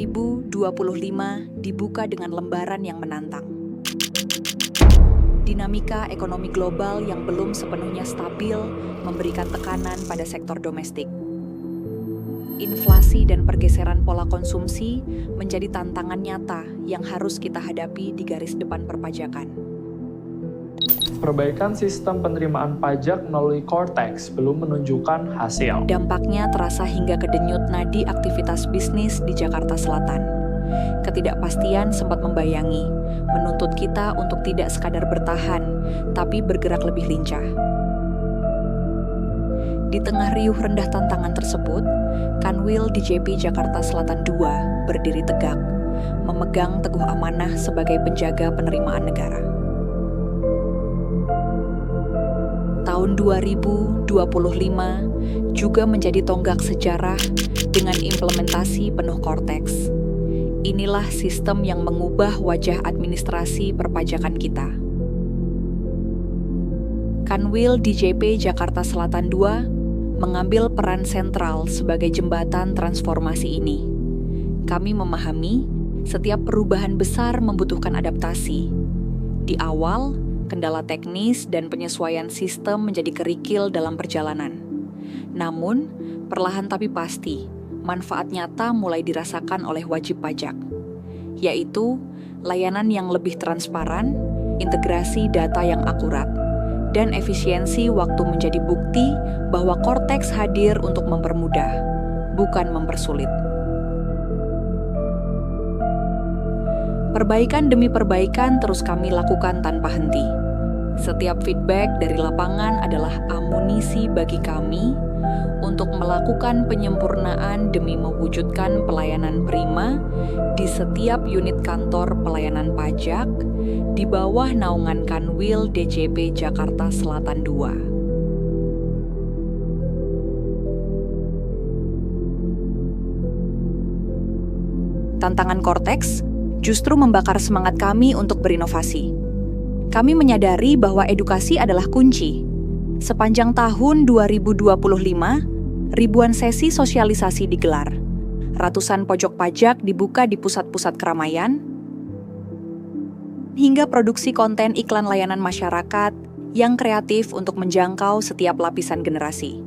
2025 dibuka dengan lembaran yang menantang. Dinamika ekonomi global yang belum sepenuhnya stabil memberikan tekanan pada sektor domestik. Inflasi dan pergeseran pola konsumsi menjadi tantangan nyata yang harus kita hadapi di garis depan perpajakan. Perbaikan sistem penerimaan pajak melalui Cortex belum menunjukkan hasil. Dampaknya terasa hingga ke denyut nadi aktivitas bisnis di Jakarta Selatan. Ketidakpastian sempat membayangi, menuntut kita untuk tidak sekadar bertahan, tapi bergerak lebih lincah. Di tengah riuh rendah tantangan tersebut, Kanwil DJP Jakarta Selatan II berdiri tegak, memegang teguh amanah sebagai penjaga penerimaan negara. Tahun 2025 juga menjadi tonggak sejarah dengan implementasi penuh Cortex. Inilah sistem yang mengubah wajah administrasi perpajakan kita. Kanwil DJP Jakarta Selatan II mengambil peran sentral sebagai jembatan transformasi ini. Kami memahami setiap perubahan besar membutuhkan adaptasi. Di awal, kendala teknis dan penyesuaian sistem menjadi kerikil dalam perjalanan. Namun, perlahan tapi pasti, manfaat nyata mulai dirasakan oleh wajib pajak, yaitu layanan yang lebih transparan, integrasi data yang akurat, dan efisiensi waktu menjadi bukti bahwa Cortex hadir untuk mempermudah, bukan mempersulit. Perbaikan demi perbaikan terus kami lakukan tanpa henti. Setiap feedback dari lapangan adalah amunisi bagi kami untuk melakukan penyempurnaan demi mewujudkan pelayanan prima di setiap unit kantor pelayanan pajak di bawah naungan Kanwil DJP Jakarta Selatan II. Tantangan Cortex justru membakar semangat kami untuk berinovasi. Kami menyadari bahwa edukasi adalah kunci. Sepanjang tahun 2025, ribuan sesi sosialisasi digelar. Ratusan pojok pajak dibuka di pusat-pusat keramaian, hingga produksi konten iklan layanan masyarakat yang kreatif untuk menjangkau setiap lapisan generasi.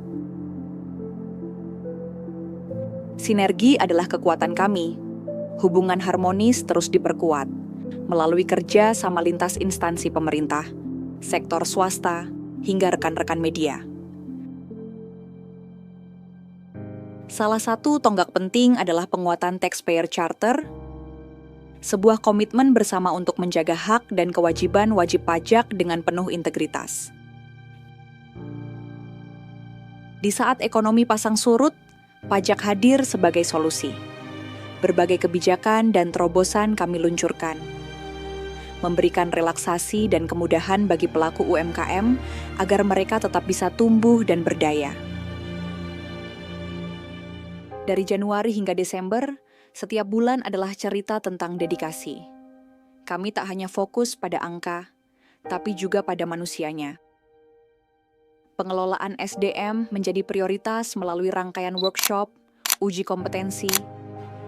Sinergi adalah kekuatan kami. Hubungan harmonis terus diperkuat melalui kerja sama lintas instansi pemerintah, sektor swasta, hingga rekan-rekan media. Salah satu tonggak penting adalah penguatan Taxpayer Charter, sebuah komitmen bersama untuk menjaga hak dan kewajiban wajib pajak dengan penuh integritas. Di saat ekonomi pasang surut, pajak hadir sebagai solusi. Berbagai kebijakan dan terobosan kami luncurkan, memberikan relaksasi dan kemudahan bagi pelaku UMKM agar mereka tetap bisa tumbuh dan berdaya. Dari Januari hingga Desember, setiap bulan adalah cerita tentang dedikasi. Kami tak hanya fokus pada angka, tapi juga pada manusianya. Pengelolaan SDM menjadi prioritas melalui rangkaian workshop, uji kompetensi,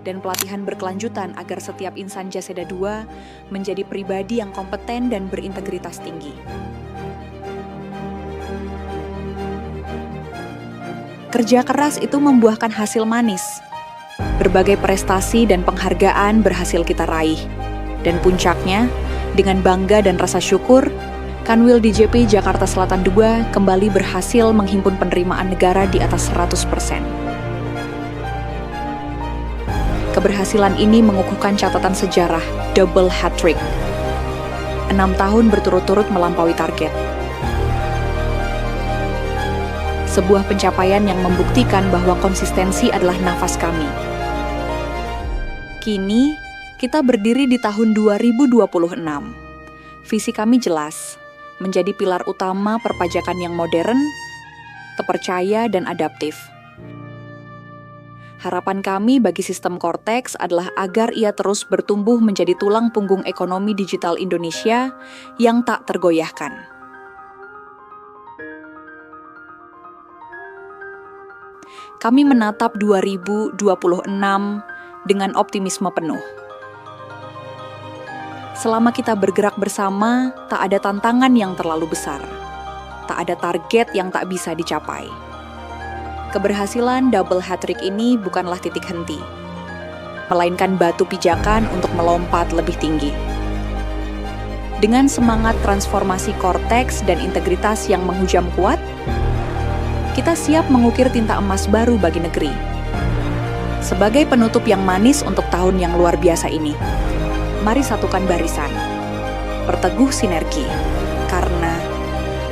dan pelatihan berkelanjutan agar setiap insan Jaseda II menjadi pribadi yang kompeten dan berintegritas tinggi. Kerja keras itu membuahkan hasil manis. Berbagai prestasi dan penghargaan berhasil kita raih. Dan puncaknya, dengan bangga dan rasa syukur, Kanwil DJP Jakarta Selatan II kembali berhasil menghimpun penerimaan negara di atas 100%. Keberhasilan ini mengukuhkan catatan sejarah double hat-trick. 6 tahun berturut-turut melampaui target. Sebuah pencapaian yang membuktikan bahwa konsistensi adalah nafas kami. Kini, kita berdiri di tahun 2026. Visi kami jelas, menjadi pilar utama perpajakan yang modern, terpercaya, dan adaptif. Harapan kami bagi sistem Cortex adalah agar ia terus bertumbuh menjadi tulang punggung ekonomi digital Indonesia yang tak tergoyahkan. Kami menatap 2026 dengan optimisme penuh. Selama kita bergerak bersama, tak ada tantangan yang terlalu besar. Tak ada target yang tak bisa dicapai. Keberhasilan double hat-trick ini bukanlah titik henti, melainkan batu pijakan untuk melompat lebih tinggi. Dengan semangat transformasi korteks dan integritas yang menghujam kuat, kita siap mengukir tinta emas baru bagi negeri. Sebagai penutup yang manis untuk tahun yang luar biasa ini, mari satukan barisan, perteguh sinergi, karena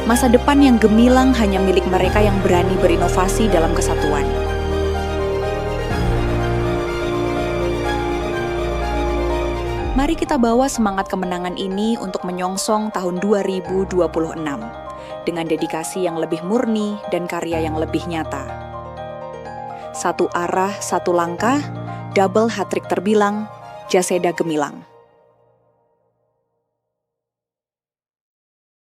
masa depan yang gemilang hanya milik mereka yang berani berinovasi dalam kesatuan. Mari kita bawa semangat kemenangan ini untuk menyongsong tahun 2026 dengan dedikasi yang lebih murni dan karya yang lebih nyata. Satu arah, satu langkah, double hat-trick terbilang, Jaseda gemilang.